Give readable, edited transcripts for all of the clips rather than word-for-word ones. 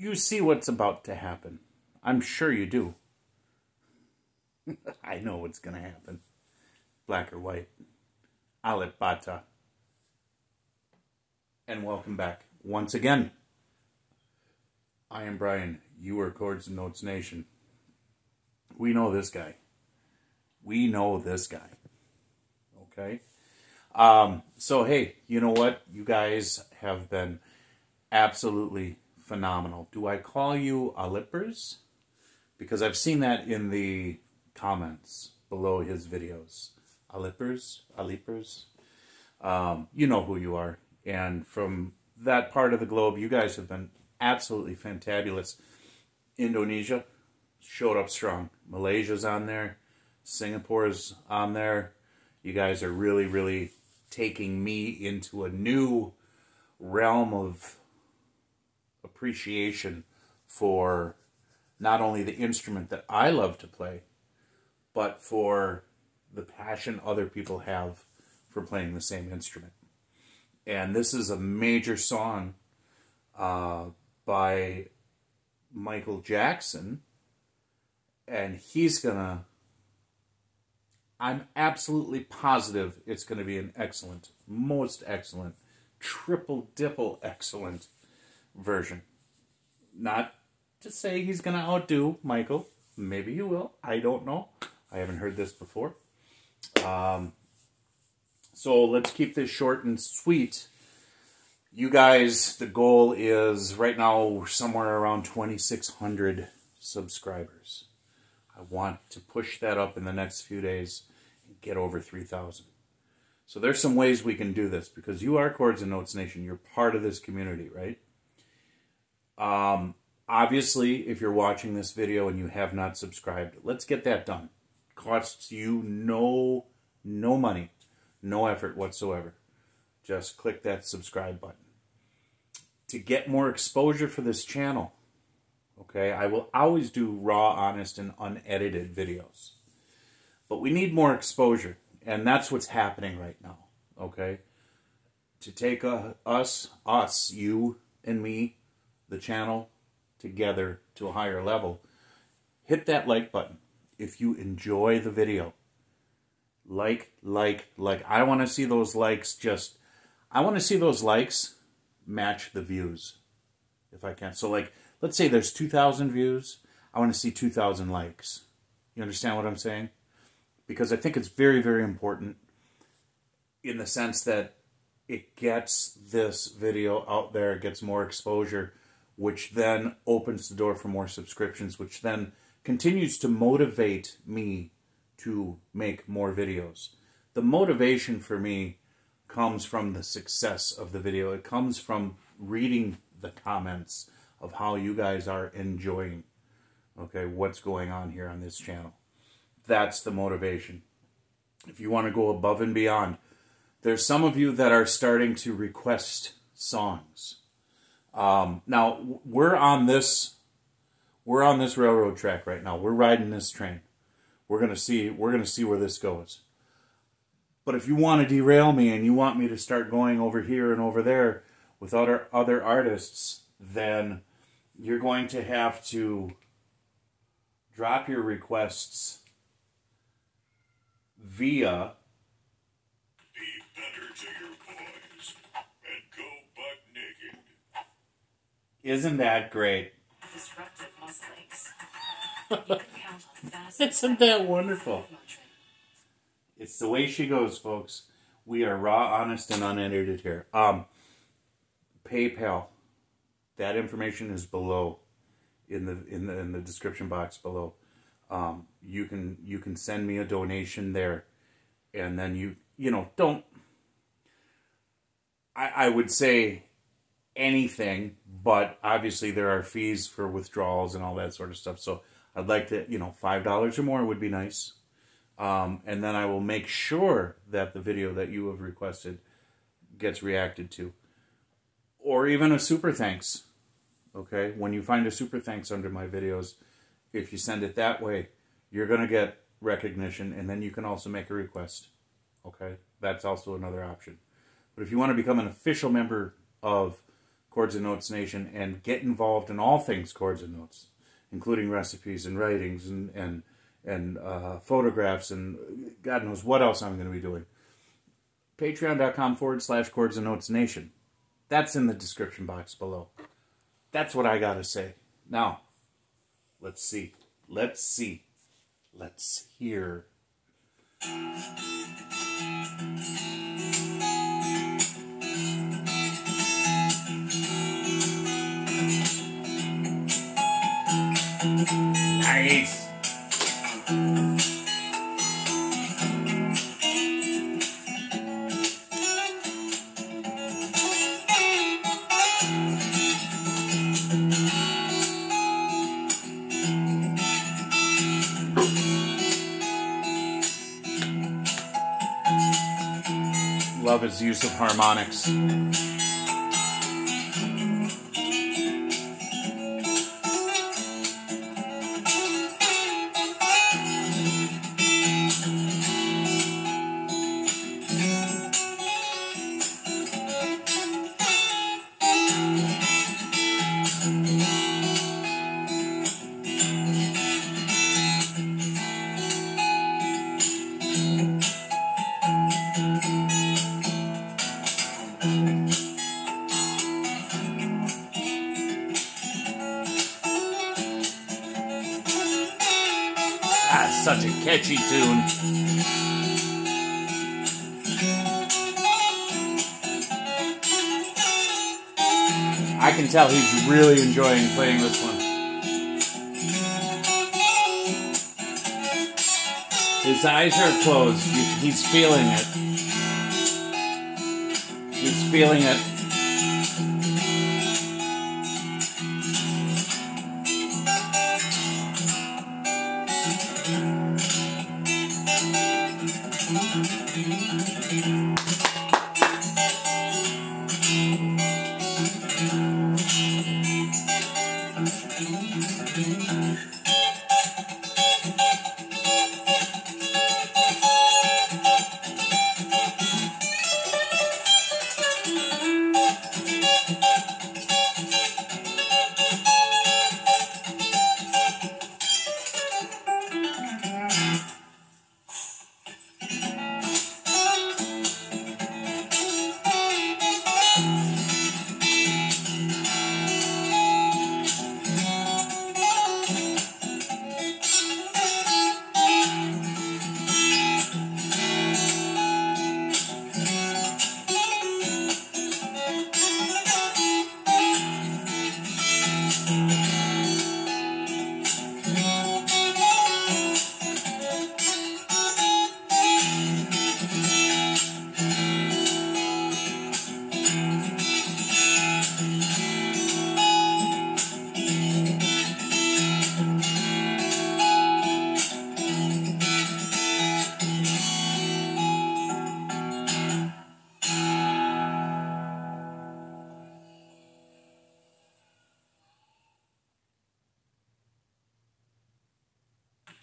you see what's about to happen. I'm sure you do. I know what's going to happen. Black or white. Alip Ba Ta. And welcome back once again. I am Brian. You are Chords and Notes Nation. We know this guy. We know this guy. Okay? So, hey, you know what? You guys have been absolutely phenomenal. Do I call you Alipers? Because I've seen that in the comments below his videos. Alipers? Alipers? You know who you are. And from that part of the globe, you guys have been absolutely fantabulous. Indonesia showed up strong. Malaysia's on there. Singapore's on there. You guys are really, really taking me into a new realm of appreciation for not only the instrument that I love to play, but for the passion other people have for playing the same instrument. And this is a major song by Michael Jackson, and he's gonna, I'm absolutely positive it's gonna be an excellent, most excellent, triple-dipple excellent version. Not to say he's gonna outdo Michael. Maybe he will. I don't know. I haven't heard this before. So let's keep this short and sweet. You guys, the goal is right now somewhere around 2,600 subscribers. I want to push that up in the next few days and get over 3,000. So there's some ways we can do this because you are Chords and Notes Nation. You're part of this community, right? Obviously, if you're watching this video and you have not subscribed, let's get that done. Costs you no money. No effort whatsoever. Just click that subscribe button. To get more exposure for this channel, okay, I will always do raw, honest, and unedited videos. But we need more exposure, and that's what's happening right now, okay? To take us, you and me, the channel, together to a higher level, hit that like button if you enjoy the video. Like. I want to see those likes I want to see those likes match the views, if I can. So, like, let's say there's 2,000 views. I want to see 2,000 likes. You understand what I'm saying? Because I think it's very, very important in the sense that it gets this video out there, it gets more exposure, which then opens the door for more subscriptions, which then continues to motivate me to make more videos. The motivation for me comes from the success of the video. It comes from reading the comments of how you guys are enjoying, okay, what's going on here on this channel. That's the motivation. If you want to go above and beyond, there's some of you that are starting to request songs. Now we're on this railroad track right now. We're riding this train. We're gonna see where this goes. But if you want to derail me and you want me to start going over here and over there with other artists, then you're going to have to drop your requests via Be better to your boys and go butt naked. Isn't that great? Disruptive muscle aches. You can count on fast. Isn't that wonderful? It's the way she goes, folks. We are raw, honest, and unedited here. PayPal. That information is below, in the description box below. You can send me a donation there, and then you know, don't. I would say anything, but obviously there are fees for withdrawals and all that sort of stuff. So I'd like to, you know, $5 or more would be nice. And then I will make sure that the video that you have requested gets reacted to. Or even a super thanks. Okay? When you find a super thanks under my videos, if you send it that way, you're going to get recognition, and then you can also make a request. Okay? That's also another option. But if you want to become an official member of Chords and Notes Nation and get involved in all things Chords and Notes, including recipes and writings and photographs and God knows what else I'm going to be doing. Patreon.com/Chords and Notes Nation. That's in the description box below. That's what I got to say. Now, let's see. Let's see. Let's hear. Nice. Love his use of harmonics. Ah, such a catchy tune. I can tell he's really enjoying playing this one. His eyes are closed. He's feeling it. He's feeling it.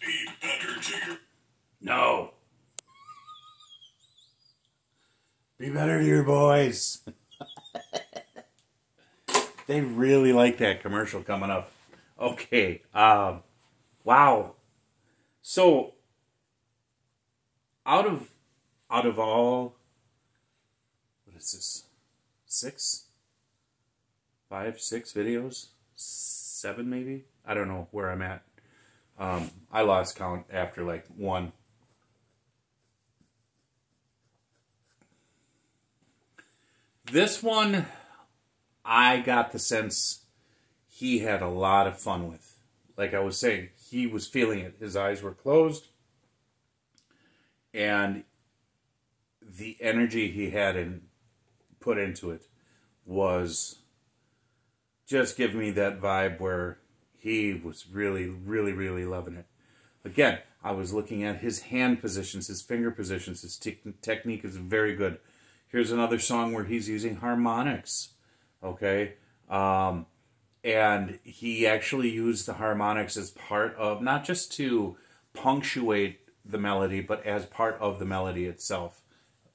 Be better to your... No. Be better to your boys. They really like that commercial coming up. Okay. Wow. So, out of all, what is this? 6? 5, 6 videos? 7 maybe? I don't know where I'm at. I lost count after like 1. This one, I got the sense he had a lot of fun with. Like I was saying, he was feeling it. His eyes were closed. And the energy he had put into it was just giving me that vibe where he was really, really, really loving it. Again, I was looking at his hand positions, his finger positions. His technique is very good. Here's another song where he's using harmonics, okay? And he actually used the harmonics as part of, not just to punctuate the melody, but as part of the melody itself,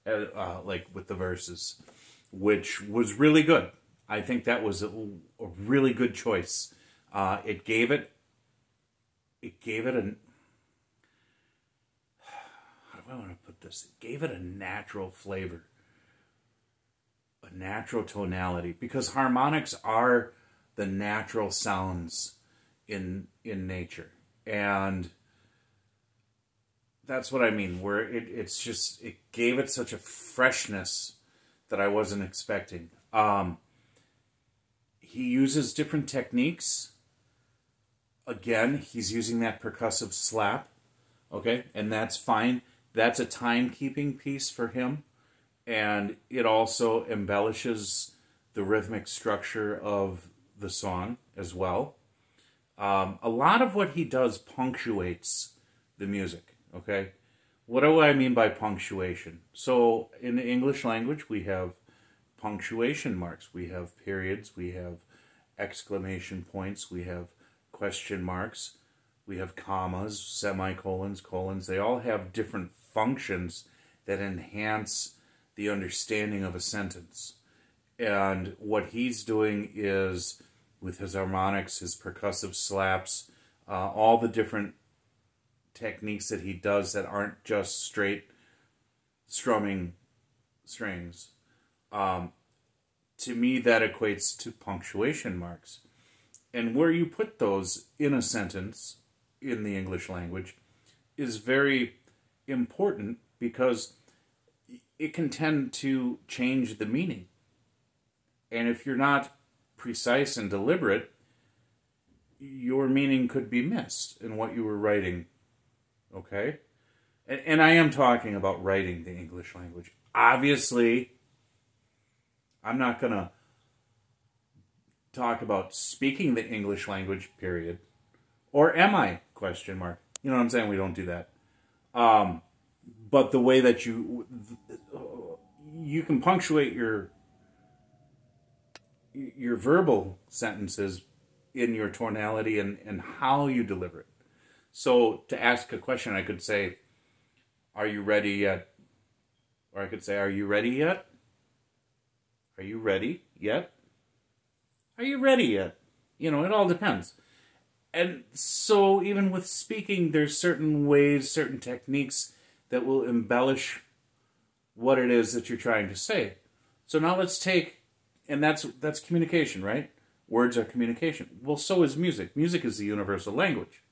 like with the verses, which was really good. I think that was a really good choice. It gave it an, how do I want to put this? It gave it a natural flavor, a natural tonality, because harmonics are the natural sounds in nature, and that's what I mean. Where it gave it such a freshness that I wasn't expecting. He uses different techniques. Again, he's using that percussive slap, okay, and that's fine. That's a timekeeping piece for him, and it also embellishes the rhythmic structure of the song as well. A lot of what he does punctuates the music, okay? What do I mean by punctuation? So in the English language, we have punctuation marks, we have periods, we have exclamation points, we have question marks, we have commas, semicolons, colons. They all have different functions that enhance the understanding of a sentence. And what he's doing is, with his harmonics, his percussive slaps, all the different techniques that he does that aren't just straight strumming strings, to me that equates to punctuation marks. And where you put those in a sentence in the English language is very important, because it can tend to change the meaning. And if you're not precise and deliberate, your meaning could be missed in what you were writing, okay? And I am talking about writing the English language. Obviously, I'm not going to talk about speaking the English language, period. Or am I? Question mark. You know what I'm saying? We don't do that. But the way that you can punctuate your verbal sentences in your tonality and how you deliver it. So to ask a question, I could say, "Are you ready yet?" Or I could say, "Are you ready yet? Are you ready yet? Are you ready yet?" You know, it all depends. And so even with speaking, there's certain ways, certain techniques that will embellish what it is that you're trying to say. So now let's take, and that's communication, right? Words are communication. Well, so is music. Music is the universal language.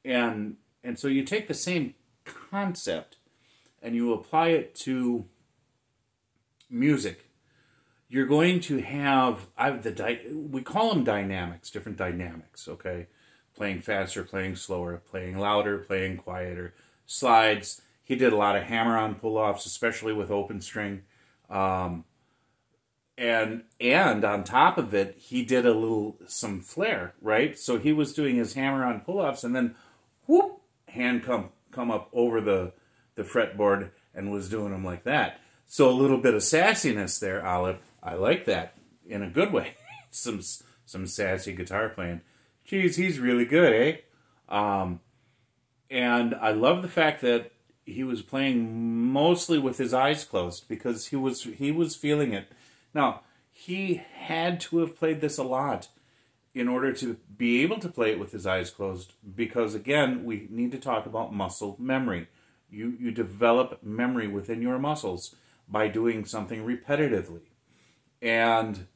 And so you take the same concept and you apply it to music. You're going to have, we call them dynamics, different dynamics, okay? Playing faster, playing slower, playing louder, playing quieter, slides. He did a lot of hammer-on pull-offs, especially with open string. And on top of it, he did some flair, right? So he was doing his hammer-on pull-offs, and then whoop, hand come up over the fretboard and was doing them like that. So a little bit of sassiness there, Alip. I like that in a good way. some sassy guitar playing. Geez, he's really good, eh? And I love the fact that he was playing mostly with his eyes closed, because he was feeling it. Now, he had to have played this a lot in order to be able to play it with his eyes closed, because, again, we need to talk about muscle memory. You develop memory within your muscles by doing something repetitively. And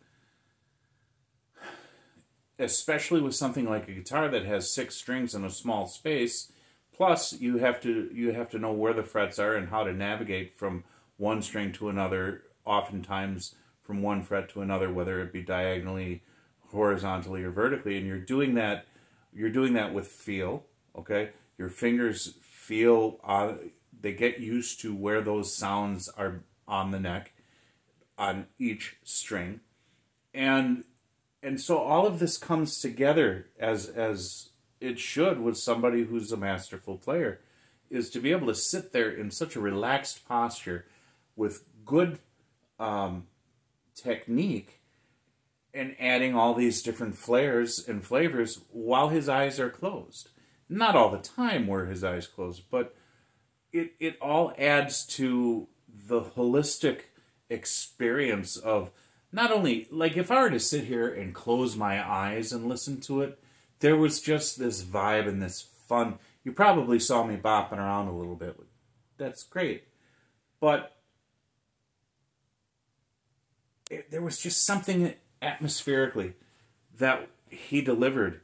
especially with something like a guitar that has 6 strings in a small space, plus you have to know where the frets are and how to navigate from one string to another, oftentimes from one fret to another, whether it be diagonally, horizontally, or vertically. And you're doing that with feel, okay? Your fingers feel, they get used to where those sounds are on the neck, on each string. And so all of this comes together as it should with somebody who's a masterful player, is to be able to sit there in such a relaxed posture with good technique and adding all these different flares and flavors while his eyes are closed. Not all the time were his eyes closed, but it all adds to the holistic experience of not only, like, if I were to sit here and close my eyes and listen to it, there was just this vibe and this fun. You probably saw me bopping around a little bit. That's great. But there was just something atmospherically that he delivered.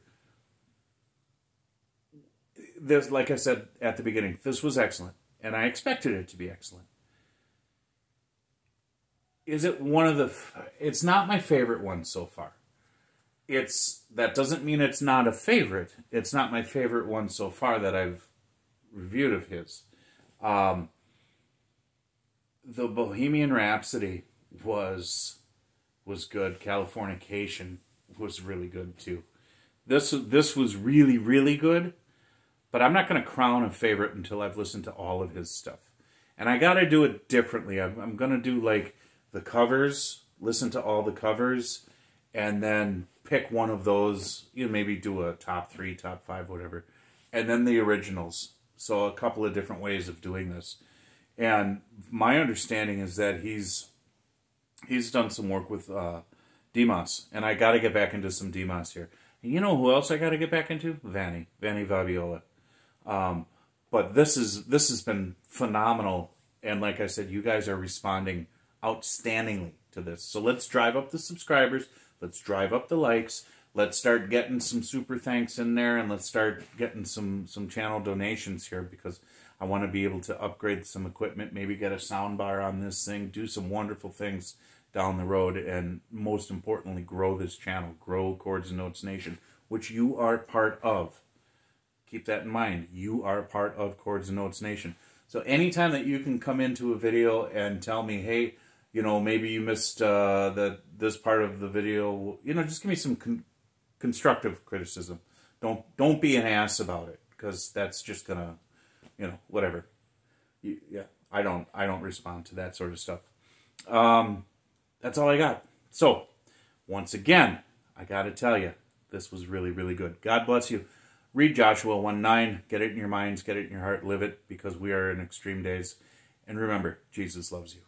This, like I said at the beginning, this was excellent, and I expected it to be excellent. Is it one of the... It's not my favorite one so far. That doesn't mean it's not a favorite. It's not my favorite one so far that I've reviewed of his. The Bohemian Rhapsody was good. Californication was really good too. This was really, really good, but I'm not going to crown a favorite until I've listened to all of his stuff. And I got to do it differently. I'm going to do like the covers, listen to all the covers, and then pick one of those, maybe do a top 3, top 5, whatever, and then the originals. So a couple of different ways of doing this. And my understanding is that he's done some work with Demos, and I got to get back into some Demos here. And you know who else I got to get back into? Vanny Vabiola. But this has been phenomenal, and like I said, you guys are responding outstandingly to this. So let's drive up the subscribers. Let's drive up the likes. Let's start getting some super thanks in there, and let's start getting some channel donations here, because I want to be able to upgrade some equipment, maybe get a sound bar on this thing, do some wonderful things down the road, and most importantly, grow this channel, grow Chords and Notes Nation, which you are part of. Keep that in mind. You are part of Chords and Notes Nation. So anytime that you can come into a video and tell me, hey, maybe you missed this part of the video, just give me some constructive criticism. Don't be an ass about it, because that's just gonna, whatever. Yeah, I don't respond to that sort of stuff. That's all I got. So, once again, I got to tell you, this was really, really good. God bless you. Read Joshua 1:9. Get it in your minds, get it in your heart, live it, because we are in extreme days. And remember, Jesus loves you.